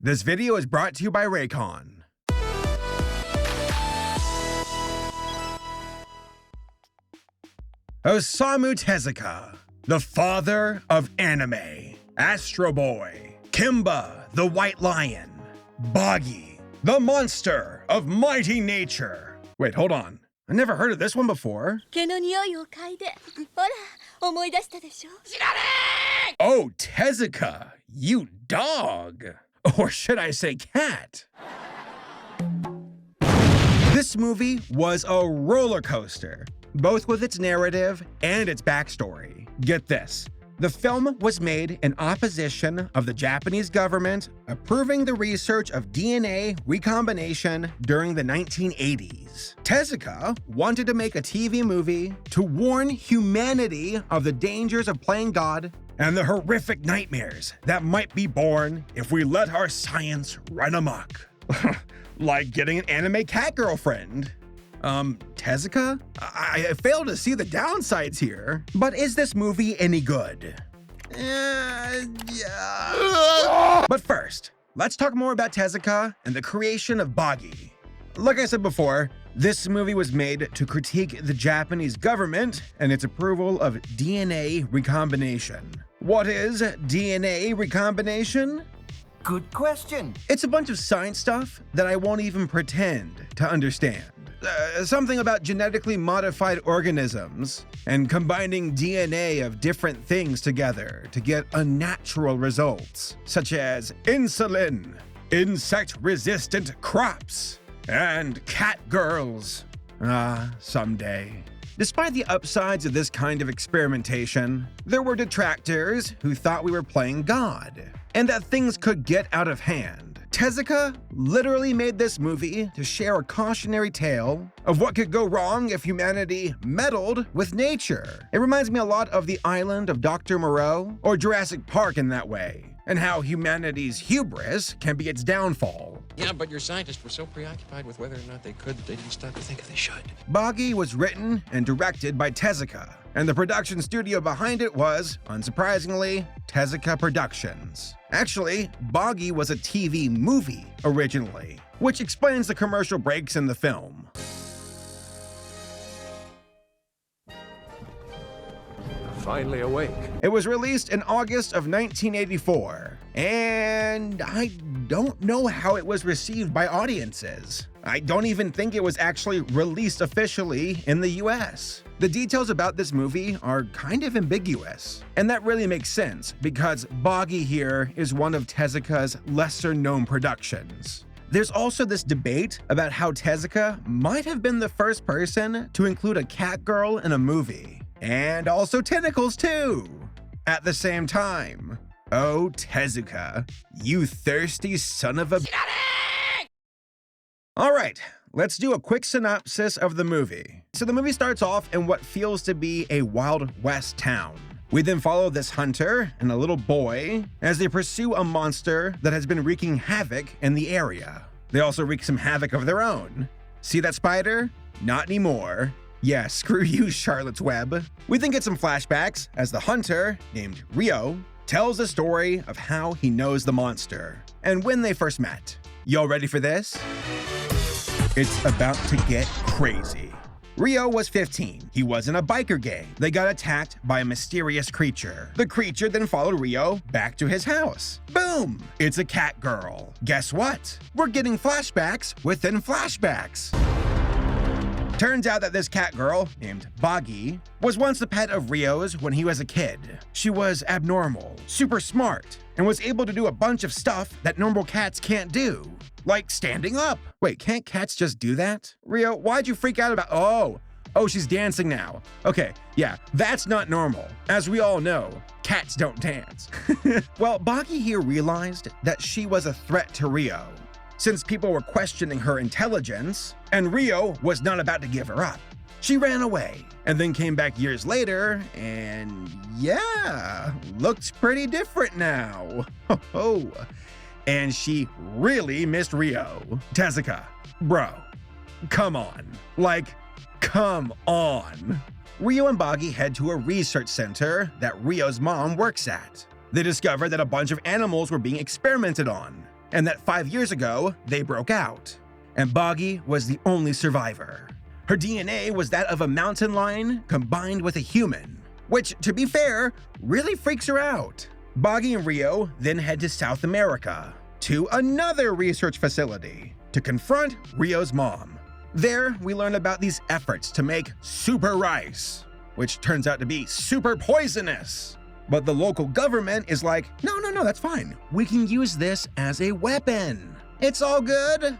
This video is brought to you by Raycon. Osamu Tezuka, the father of anime. Astro Boy. Kimba, the White Lion. Bagi, the monster of mighty nature. Wait, hold on. I never heard of this one before. 毛の匂いを嗅いで、ほら、思い出したでしょ。知らねえ! Oh, Tezuka, you dog. Or should I say cat? This movie was a roller coaster, both with its narrative and its backstory. Get this. The film was made in opposition of the Japanese government approving the research of DNA recombination during the 1980s. Tezuka wanted to make a TV movie to warn humanity of the dangers of playing God and the horrific nightmares that might be born if we let our science run amok. Like getting an anime cat girlfriend. Tezuka? I fail to see the downsides here. But is this movie any good? Yeah. But first, let's talk more about Tezuka and the creation of Bagi. Like I said before, this movie was made to critique the Japanese government and its approval of DNA recombination. What is DNA recombination? Good question. It's a bunch of science stuff that I won't even pretend to understand. Something about genetically modified organisms and combining DNA of different things together to get unnatural results, such as insulin, insect-resistant crops, and cat girls. Someday. Despite the upsides of this kind of experimentation, there were detractors who thought we were playing God, and that things could get out of hand. Tezuka literally made this movie to share a cautionary tale of what could go wrong if humanity meddled with nature. It reminds me a lot of The Island of Dr. Moreau or Jurassic Park in that way, and how humanity's hubris can be its downfall. Yeah, but your scientists were so preoccupied with whether or not they could, they didn't stop to think if they should. Bagi was written and directed by Tezuka, and the production studio behind it was, unsurprisingly, Tezuka Productions. Actually, Bagi was a TV movie originally, which explains the commercial breaks in the film. Finally awake. It was released in August of 1984, and I don't know how it was received by audiences. I don't even think it was actually released officially in the US. The details about this movie are kind of ambiguous, and that really makes sense because Bagi here is one of Tezuka's lesser-known productions. There's also this debate about how Tezuka might have been the first person to include a cat girl in a movie, and also tentacles too, at the same time. Oh, Tezuka, you thirsty son of a... Alright, let's do a quick synopsis of the movie. So the movie starts off in what feels to be a Wild West town. We then follow this hunter and a little boy as they pursue a monster that has been wreaking havoc in the area. They also wreak some havoc of their own. See that spider? Not anymore. Yeah, screw you, Charlotte's Web. We then get some flashbacks as the hunter, named Rio, tells the story of how he knows the monster and when they first met. Y'all ready for this? It's about to get crazy. Rio was 15. He was in a biker gang. They got attacked by a mysterious creature. The creature then followed Rio back to his house. Boom! It's a cat girl. Guess what? We're getting flashbacks within flashbacks. Turns out that this cat girl, named Bagi, was once the pet of Rio's when he was a kid. She was abnormal, super smart, and was able to do a bunch of stuff that normal cats can't do. Like standing up. Wait, can't cats just do that? Rio, why'd you freak out about— Oh, she's dancing now. Okay, yeah, that's not normal. As we all know, cats don't dance. Well, Bagi here realized that she was a threat to Rio, since people were questioning her intelligence, and Rio was not about to give her up. She ran away, and then came back years later, and yeah, looked pretty different now. Oh, and she really missed Rio. Tezuka, bro, come on. Like, come on. Rio and Bagi head to a research center that Rio's mom works at. They discover that a bunch of animals were being experimented on, and that 5 years ago, they broke out. And Bagi was the only survivor. Her DNA was that of a mountain lion combined with a human, which, to be fair, really freaks her out. Bagi and Rio then head to South America, to another research facility, to confront Rio's mom. There, we learn about these efforts to make super rice, which turns out to be super poisonous. But the local government is like, no, that's fine. We can use this as a weapon. It's all good.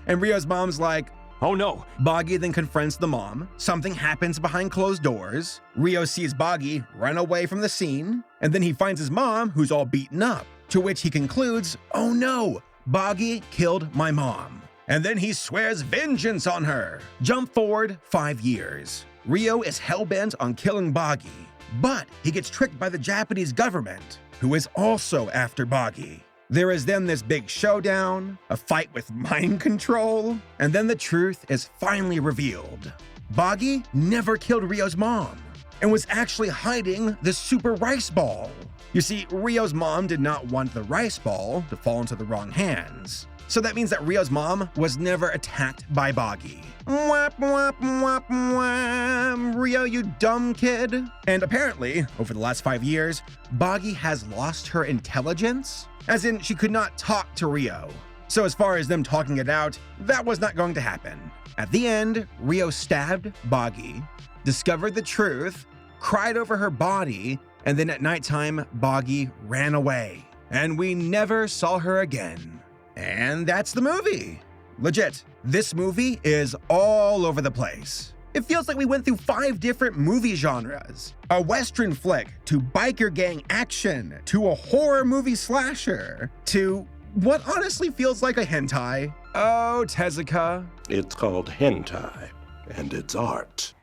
And Rio's mom's like, Oh no! Bagi then confronts the mom. Something happens behind closed doors. Rio sees Bagi run away from the scene, and then he finds his mom, who's all beaten up, to which he concludes, oh no, Bagi killed my mom. And then he swears vengeance on her. Jump forward 5 years. Rio is hell-bent on killing Bagi, but he gets tricked by the Japanese government, who is also after Bagi. There is then this big showdown, a fight with mind control, and then the truth is finally revealed. Bagi never killed Rio's mom and was actually hiding the super rice ball. You see, Rio's mom did not want the rice ball to fall into the wrong hands. So that means that Rio's mom was never attacked by Bagi. Whap, whap, whap, whap, Rio, you dumb kid. And apparently, over the last 5 years, Bagi has lost her intelligence, as in she could not talk to Rio. So as far as them talking it out, that was not going to happen. At the end, Rio stabbed Bagi, discovered the truth, cried over her body, and then at nighttime, Bagi ran away. And we never saw her again. And that's the movie. Legit, this movie is all over the place. It feels like we went through 5 different movie genres. A Western flick, to biker gang action, to a horror movie slasher, to what honestly feels like a hentai. Oh, Tezuka. It's called hentai, and it's art.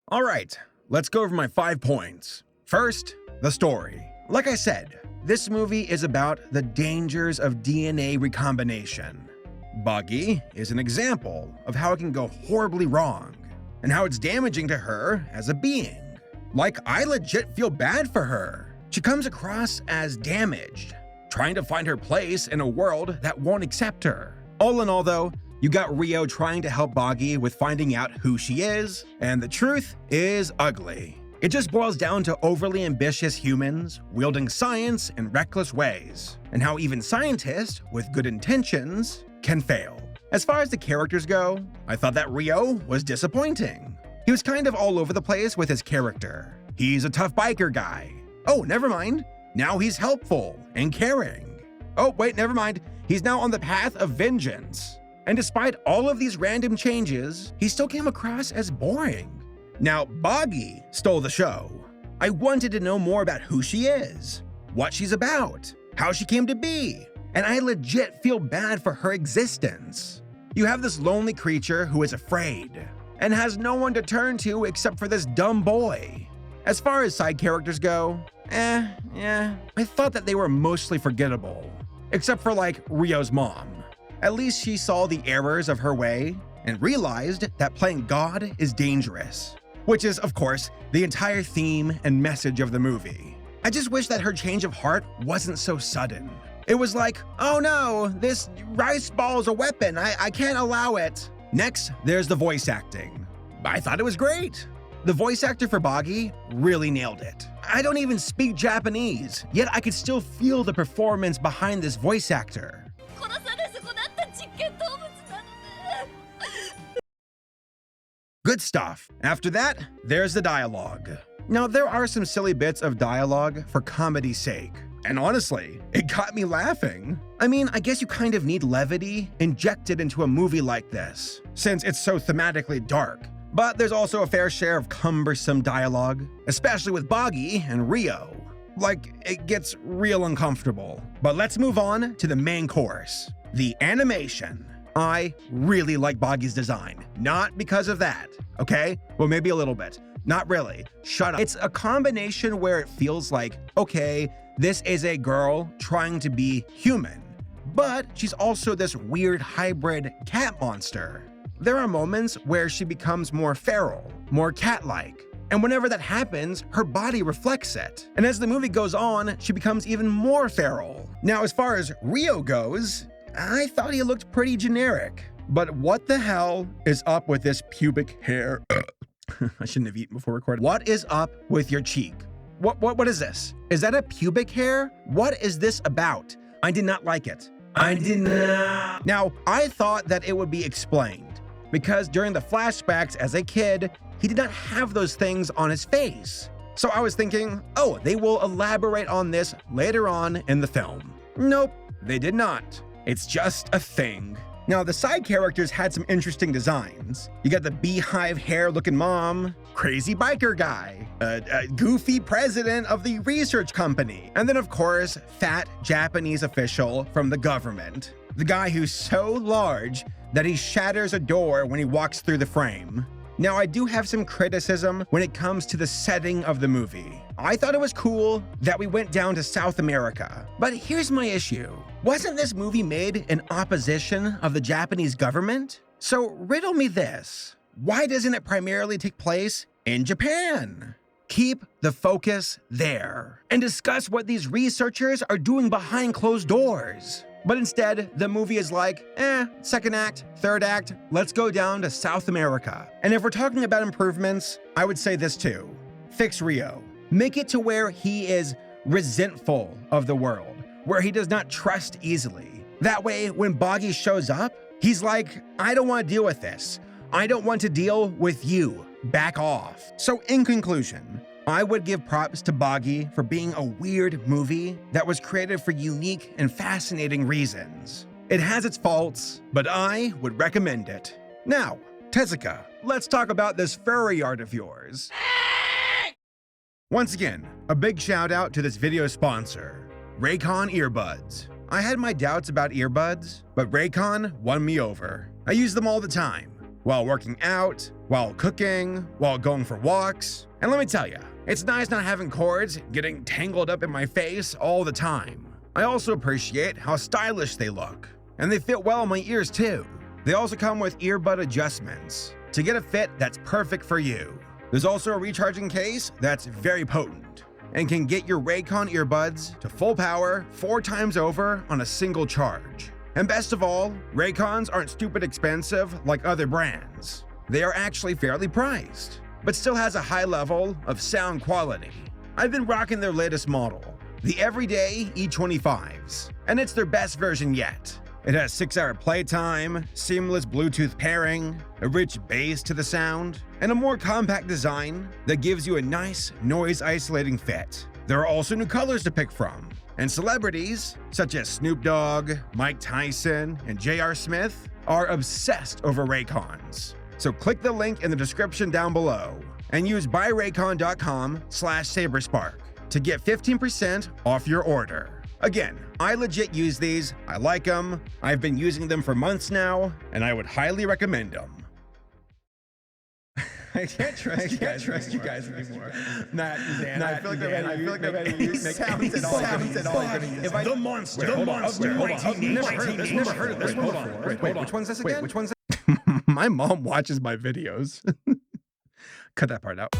All right, let's go over my 5 points. First, the story. Like I said, this movie is about the dangers of DNA recombination. Bagi is an example of how it can go horribly wrong, and how it's damaging to her as a being. Like, I legit feel bad for her. She comes across as damaged, trying to find her place in a world that won't accept her. All in all though, you got Rio trying to help Bagi with finding out who she is, and the truth is ugly. It just boils down to overly ambitious humans wielding science in reckless ways, and how even scientists with good intentions can fail. As far as the characters go, I thought that Rio was disappointing. He was kind of all over the place with his character. He's a tough biker guy. Oh, never mind. Now he's helpful and caring. Oh, wait, never mind. He's now on the path of vengeance. And despite all of these random changes, he still came across as boring. Now, Bagi stole the show. I wanted to know more about who she is, what she's about, how she came to be, and I legit feel bad for her existence. You have this lonely creature who is afraid and has no one to turn to except for this dumb boy. As far as side characters go, I thought that they were mostly forgettable, except for like Rio's mom. At least she saw the errors of her way and realized that playing God is dangerous, which is, of course, the entire theme and message of the movie. I just wish that her change of heart wasn't so sudden. It was like, oh no, this rice ball is a weapon, I can't allow it. Next, there's the voice acting. I thought it was great. The voice actor for Bagi really nailed it. I don't even speak Japanese, yet I could still feel the performance behind this voice actor. Good stuff. After that, there's the dialogue. Now, there are some silly bits of dialogue for comedy's sake. And honestly, it got me laughing. I mean, I guess you kind of need levity injected into a movie like this, since it's so thematically dark. But there's also a fair share of cumbersome dialogue, especially with Bagi and Rio. Like, it gets real uncomfortable. But let's move on to the main course, the animation. I really like Bagi's design, not because of that, okay? Well, maybe a little bit. Not really. Shut up. It's a combination where it feels like, okay, this is a girl trying to be human, but she's also this weird hybrid cat monster. There are moments where she becomes more feral, more cat-like, And whenever that happens, her body reflects it. And as the movie goes on, she becomes even more feral. Now, as far as Rio goes, I thought he looked pretty generic. But what the hell is up with this pubic hair? I shouldn't have eaten before recording. What is up with your cheek? What is this? Is that a pubic hair? What is this about? I did not like it. I did not. Now, I thought that it would be explained, because during the flashbacks as a kid, he did not have those things on his face. So I was thinking, oh, they will elaborate on this later on in the film. Nope, they did not. It's just a thing. Now, the side characters had some interesting designs. You got the beehive hair looking mom, crazy biker guy, a goofy president of the research company, and then of course, fat Japanese official from the government. The guy who's so large that he shatters a door when he walks through the frame. Now, I do have some criticism when it comes to the setting of the movie. I thought it was cool that we went down to South America, but here's my issue. Wasn't this movie made in opposition of the Japanese government? So riddle me this. Why doesn't it primarily take place in Japan? Keep the focus there and discuss what these researchers are doing behind closed doors. But instead, the movie is like, second act, third act, let's go down to South America. And if we're talking about improvements, I would say this too. Fix Rio. Make it to where he is resentful of the world, where he does not trust easily. That way, when Bagi shows up, he's like, I don't want to deal with this. I don't want to deal with you. Back off. So in conclusion, I would give props to Bagi for being a weird movie that was created for unique and fascinating reasons. It has its faults, but I would recommend it. Now, Tezuka, let's talk about this furry art of yours. Once again, a big shout out to this video sponsor, Raycon earbuds. I had my doubts about earbuds, but Raycon won me over. I use them all the time, while working out, while cooking, while going for walks. And let me tell you, it's nice not having cords getting tangled up in my face all the time. I also appreciate how stylish they look, and they fit well on my ears too. They also come with earbud adjustments to get a fit that's perfect for you. There's also a recharging case that's very potent and can get your Raycon earbuds to full power 4 times over on a single charge. And best of all, Raycons aren't stupid expensive like other brands. They are actually fairly priced, but still has a high level of sound quality. I've been rocking their latest model, the Everyday E25s, and it's their best version yet. It has 6-hour playtime, seamless Bluetooth pairing, a rich bass to the sound, and a more compact design that gives you a nice noise-isolating fit. There are also new colors to pick from, and celebrities such as Snoop Dogg, Mike Tyson, and J.R. Smith are obsessed over Raycons. So click the link in the description down below and use buyraycon.com/Saberspark to get 15% off your order. Again, I legit use these, I like them, I've been using them for months now, and I would highly recommend them. I can't trust you guys anymore. I feel like I'm ready to use sounds at all. The monster. Hold on. Never heard of this one before. Wait, which one's this again? My mom watches my videos. Cut that part out.